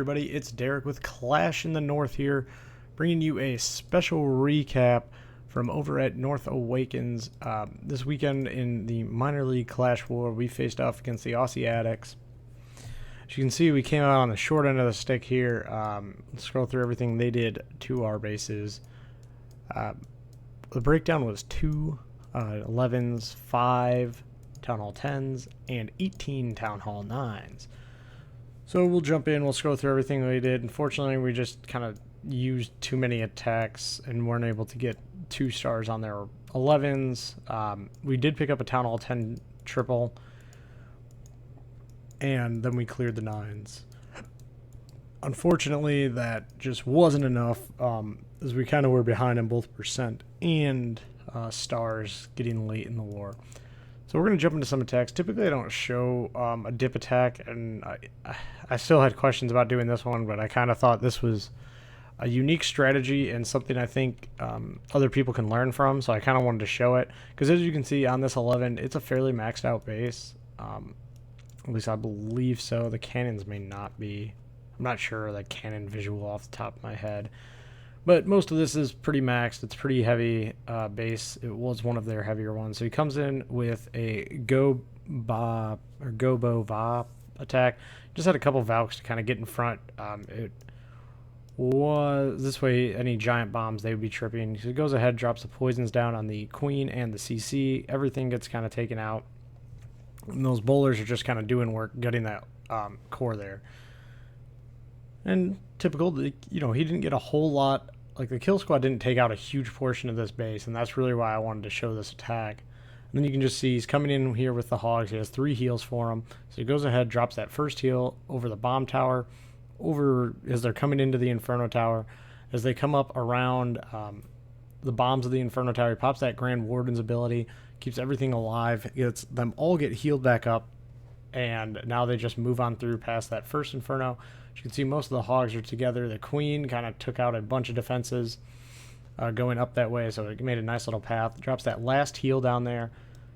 everybody, it's Derek with Clash in the North here, bringing you a special recap from over at North Awakens. This weekend in the minor league Clash War, we faced off against the Aussie Addicts. As you can see, we came out on the short end of the stick here. Let's scroll through everything they did to our bases. The breakdown was 2 11s, 5 Town Hall 10s, and 18 Town Hall 9s. So we'll jump in, we'll scroll through everything we did. Unfortunately, we just kind of used too many attacks and weren't able to get 2 stars on their 11s. We did pick up a Town Hall 10 triple, and then we cleared the 9s. Unfortunately, that just wasn't enough, as we kind of were behind in both percent and stars getting late in the war. So we're going to jump into some attacks. Typically I don't show a dip attack, and I still had questions about doing this one, but I kind of thought this was a unique strategy and something I think other people can learn from, so I kind of wanted to show it. Because as you can see on this 11, it's a fairly maxed out base. At least I believe so. The cannons may not be. I'm not sure the cannon visual off the top of my head. But most of this is pretty maxed. It's pretty heavy base. It was one of their heavier ones. So he comes in with a Gobo Va attack. Just had a couple Valks to kind of get in front. It was this way, any giant bombs, they would be tripping. So he goes ahead, drops the poisons down on the Queen and the CC. Everything gets kind of taken out. And those bowlers are just kind of doing work, gutting that core there. And typical, he didn't get a whole lot. Like, the kill squad didn't take out a huge portion of this base, and that's really why I wanted to show this attack. And then you can just see he's coming in here with the hogs. He has 3 heals for him. So he goes ahead, drops that first heal over the bomb tower, over as they're coming into the inferno tower. As they come up around the bombs of the inferno tower, he pops that Grand Warden's ability, keeps everything alive, gets them all get healed back up, and now they just move on through past that first inferno. As you can see, most of the hogs are together. The Queen kind of took out a bunch of defenses going up that way, so it made a nice little path. Drops that last heal down there,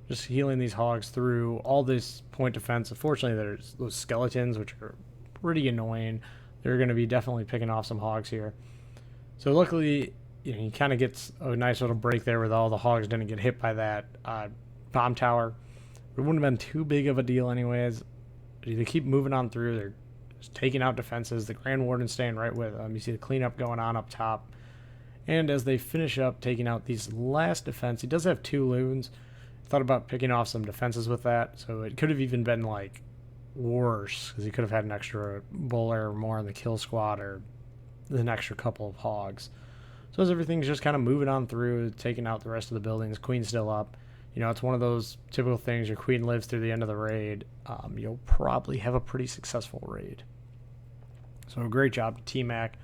just healing these hogs through all this point defense. Unfortunately, there's those skeletons, which are pretty annoying. They're going to be definitely picking off some hogs here. So luckily, he kind of gets a nice little break there with all the hogs didn't get hit by that bomb tower. It wouldn't have been too big of a deal anyways. They keep moving on through. They're just taking out defenses. The Grand Warden staying right with them. You see the cleanup going on up top. And as they finish up taking out these last defense, he does have 2 loons. Thought about picking off some defenses with that. So it could have even been like worse, because he could have had an extra bowler or more on the kill squad, or an extra couple of hogs. So as everything's just kind of moving on through, taking out the rest of the buildings, Queen's still up. It's one of those typical things. Your Queen lives through the end of the raid. You'll probably have a pretty successful raid. So great job to T-Mac.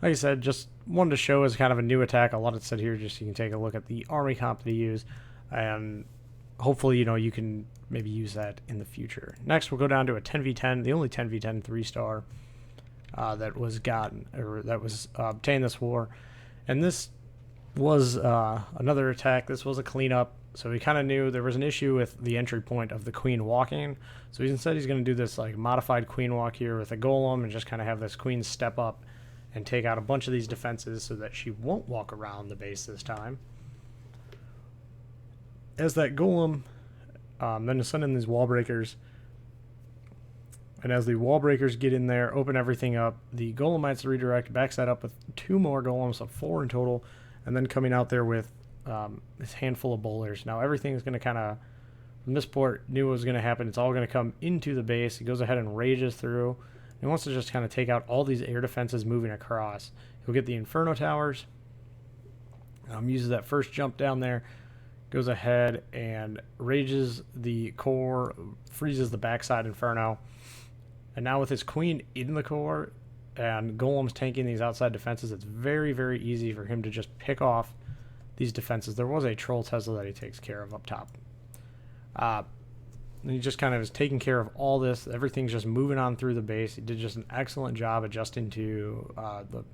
Like I said, just wanted to show as kind of a new attack. A lot of said here, just so you can take a look at the army comp that he used, and hopefully, you can maybe use that in the future. Next, we'll go down to a 10v10, the only 10v10 3-star that was obtained this war. And this was another attack. This was a cleanup. So he kind of knew there was an issue with the entry point of the Queen walking. So instead he's going to do this like modified Queen walk here with a golem, and just kind of have this Queen step up and take out a bunch of these defenses so that she won't walk around the base this time. As that golem, then to send in these wall breakers. And as the wall breakers get in there, open everything up, the golemites redirect, backs that up with 2 more golems, so 4 in total, and then coming out there with this handful of bowlers. Now everything is going to kind of, from this port, knew what was going to happen. It's all going to come into the base. He goes ahead and rages through. He wants to just kind of take out all these air defenses moving across. He'll get the inferno towers. Uses that first jump down there. Goes ahead and rages the core, freezes the backside inferno. And now with his Queen in the core and golems tanking these outside defenses, it's very, very easy for him to just pick off these defenses. There was a troll Tesla that he takes care of up top. And he just kind of is taking care of all this. Everything's just moving on through the base. He did just an excellent job adjusting to the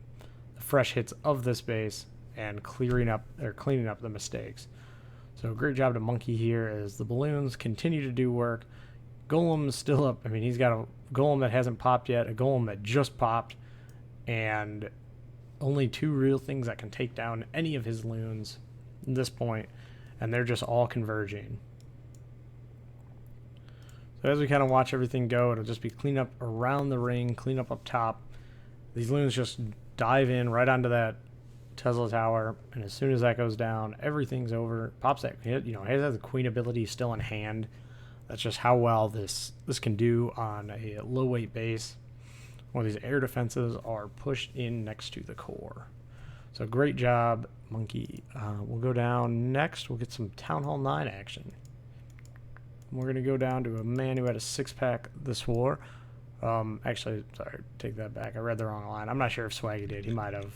fresh hits of this base and cleaning up the mistakes. So great job to Monkey here as the balloons continue to do work. Golem's still up. I mean, he's got a golem that hasn't popped yet, a golem that just popped, and only 2 real things that can take down any of his loons at this point, and they're just all converging. So as we kind of watch everything go, it'll just be clean up around the ring, clean up top. These loons just dive in right onto that Tesla tower, and as soon as that goes down, everything's over. Pops that, you know, it has the queen ability still in hand. That's just how well this can do on a low weight base. One of these air defenses are pushed in next to the core. So great job, Monkey. We'll go down next. We'll get some Town Hall 9 action. We're going to go down to a man who had a 6-pack this war. Actually, sorry, take that back. I read the wrong line. I'm not sure if Swaggy did. He might have.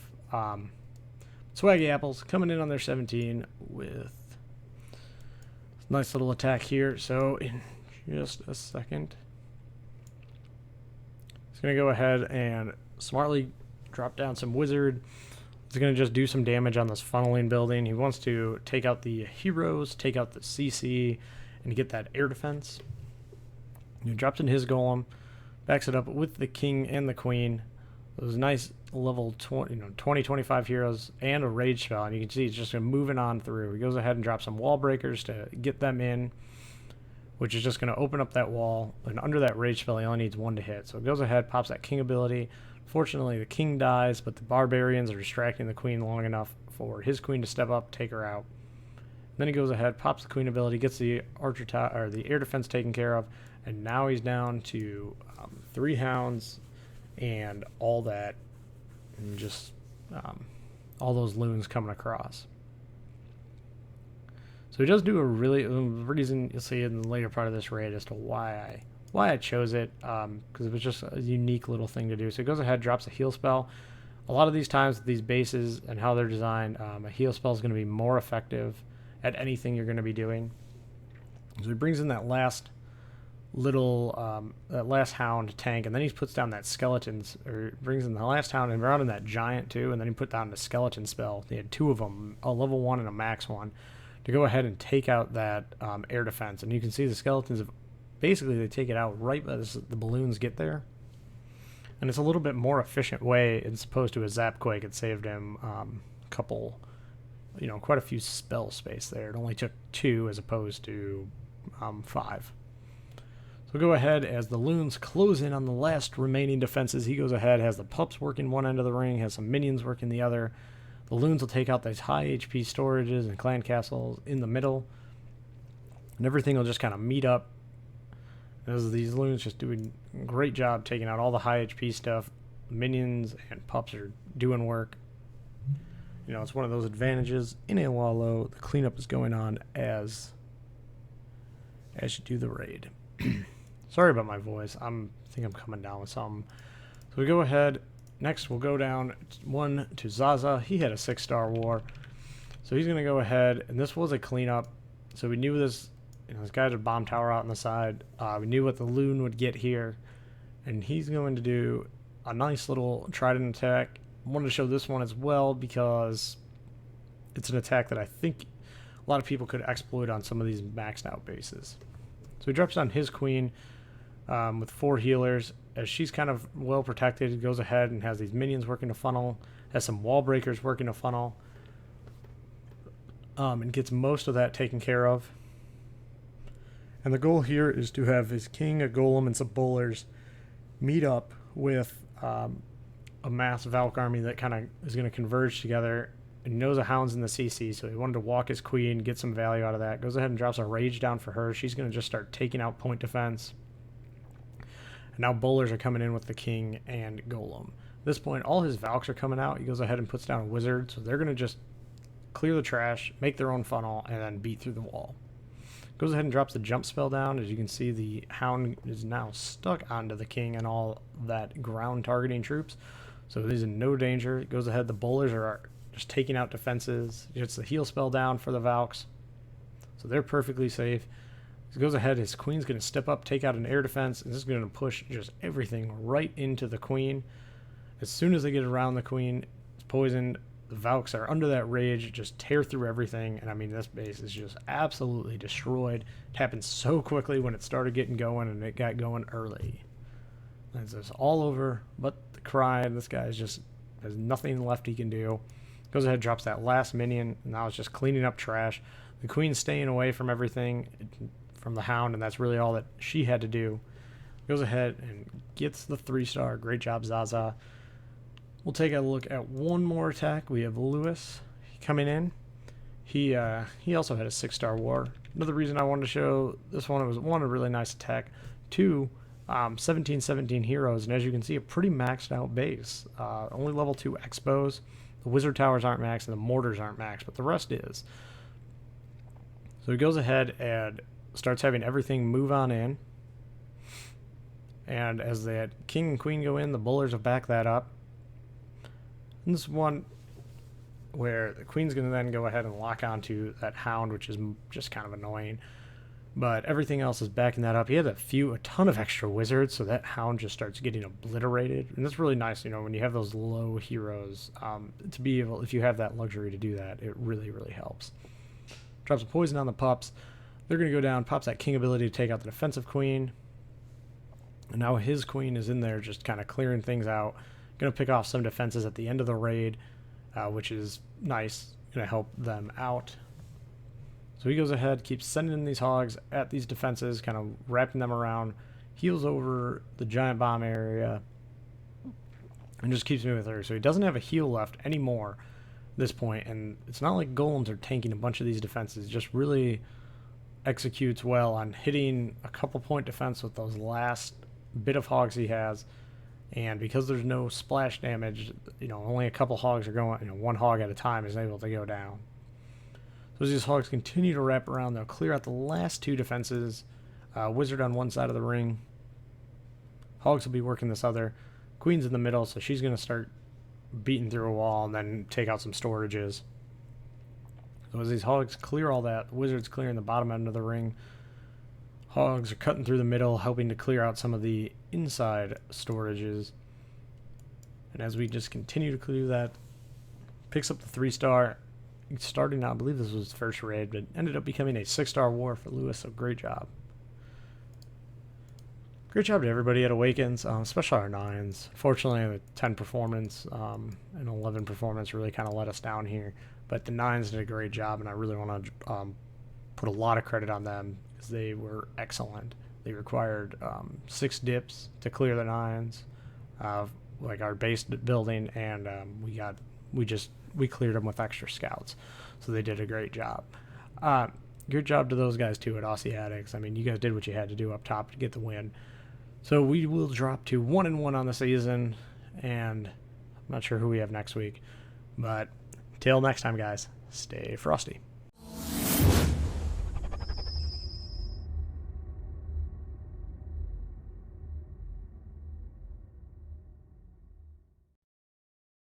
Swaggy Apples coming in on their 17 with a nice little attack here. So in just a second, he's going to go ahead and smartly drop down some wizard. He's going to just do some damage on this funneling building. He wants to take out the heroes, take out the CC, and get that air defense. He drops in his golem, backs it up with the king and the queen. Those nice level 20, 25 heroes and a rage spell, and you can see he's just moving on through. He goes ahead and drops some wall breakers to get them in, which is just going to open up that wall. And under that rage spell, he only needs 1 to hit. So it goes ahead, pops that king ability. Fortunately, the king dies, but the barbarians are distracting the queen long enough for his queen to step up, take her out. Then he goes ahead, pops the queen ability, gets the archer or the air defense taken care of, and now he's down to 3 hounds and all that, and just all those loons coming across. So he does do a really reason you'll see in the later part of this raid as to why I chose it, because it was just a unique little thing to do. So he goes ahead, drops a heal spell. A lot of these times with these bases and how they're designed, a heal spell is going to be more effective at anything you're going to be doing. So he brings in that last little that last hound tank, and then he puts down that skeletons, or brings in the last hound and brought in that giant too, and then he put down the skeleton spell. He had 2 of them, a level 1 and a max 1, to go ahead and take out that air defense. And you can see the skeletons have basically, they take it out right as the balloons get there, and it's a little bit more efficient way as opposed to a zap quake. It saved him couple, quite a few spell space there. It only took 2 as opposed to 5. So go ahead, as the loons close in on the last remaining defenses, he goes ahead, has the pups working one end of the ring, has some minions working the other. The loons will take out these high HP storages and clan castles in the middle, and everything will just kind of meet up. As these loons just doing a great job taking out all the high HP stuff. Minions and pups are doing work. It's one of those advantages in a wallow. The cleanup is going on as you do the raid. Sorry about my voice. I think I'm coming down with something. So we go ahead. Next, we'll go down 1 to Zaza. He had a 6-star war. So he's going to go ahead, and this was a cleanup. So we knew this, this guy had a bomb tower out on the side. We knew what the loon would get here. And he's going to do a nice little trident attack. I wanted to show this one as well because it's an attack that I think a lot of people could exploit on some of these maxed out bases. So he drops down his queen with 4 healers. As she's kind of well protected, he goes ahead and has these minions working to funnel, has some wall breakers working to funnel, and gets most of that taken care of. And the goal here is to have his king, a golem, and some bowlers meet up with a mass Valk army that kind of is going to converge together. And he knows a hound's in the CC, so he wanted to walk his queen, get some value out of that. Goes ahead and drops a rage down for her. She's going to just start taking out point defense. And now bowlers are coming in with the king and golem. At this point, all his Valks are coming out. He goes ahead and puts down a wizard, so they're going to just clear the trash, make their own funnel, and then beat through the wall. Goes ahead and drops the jump spell down. As you can see, the hound is now stuck onto the king and all that ground targeting troops. So he's in no danger. It goes ahead. The bowlers are just taking out defenses. He gets the heal spell down for the Valks. So they're perfectly safe. He goes ahead. His queen's going to step up, take out an air defense, and this is going to push just everything right into the queen. As soon as they get around the queen, it's poisoned. the Valks are under that rage, just tear through everything. And I mean, this base is just absolutely destroyed. It happened so quickly when it started getting going, and it got going early. It's just all over but the cry, and this guy is just, there's nothing left he can do. Goes ahead, drops that last minion, and now it's just cleaning up trash. The queen's staying away from everything, from the hound, and that's really all that she had to do. Goes ahead and gets the 3-star. Great job, Zaza. We'll take a look at one more attack. We have Lewis coming in. He also had a 6-star war. Another reason I wanted to show this one, it was one, a really nice attack. 2, 17 heroes, and as you can see, a pretty maxed out base. Only level 2 expos. The wizard towers aren't maxed, and the mortars aren't maxed, but the rest is. So he goes ahead and starts having everything move on in. And as the king and queen go in, the bowlers have backed that up. And this one where the queen's going to then go ahead and lock onto that hound, which is just kind of annoying. But everything else is backing that up. He had a ton of extra wizards, so that hound just starts getting obliterated. And that's really nice, you know, when you have those low heroes, to be able, if you have that luxury to do that, it really, really helps. Drops a poison on the pups. They're going to go down, pops that king ability to take out the defensive queen. And now his queen is in there just kind of clearing things out. Going to pick off some defenses at the end of the raid, which is nice. Going to help them out. So he goes ahead, keeps sending in these hogs at these defenses, kind of wrapping them around, heals over the giant bomb area, and just keeps moving through. So he doesn't have a heal left anymore at this point, and it's not like golems are tanking a bunch of these defenses. Just really executes well on hitting a couple point defense with those last bit of hogs he has. And because there's no splash damage, you know, only a couple hogs are going, you know, one hog at a time is able to go down. So as these hogs continue to wrap around, they'll clear out the last 2 defenses. Wizard on one side of the ring. Hogs will be working this other. Queen's in the middle, so she's going to start beating through a wall and then take out some storages. So as these hogs clear all that, the wizard's clearing the bottom end of the ring. Hogs are cutting through the middle, helping to clear out some of the inside storages. And as we just continue to clear that, picks up the 3-star. Starting out, I believe this was his first raid, but ended up becoming a 6-star war for Lewis, so great job. Great job to everybody at Awakens, especially our 9s. Fortunately, the 10 performance and 11 performance really kind of let us down here, but the 9s did a great job, and I really want to put a lot of credit on them because they were excellent. They required 6 dips to clear the 9s, like our base building, and we cleared them with extra scouts, so they did a great job. Good job to those guys too at Aussie Addicts. I mean, you guys did what you had to do up top to get the win. So we will drop to 1-1 on the season, and I'm not sure who we have next week, but till next time, guys, stay frosty.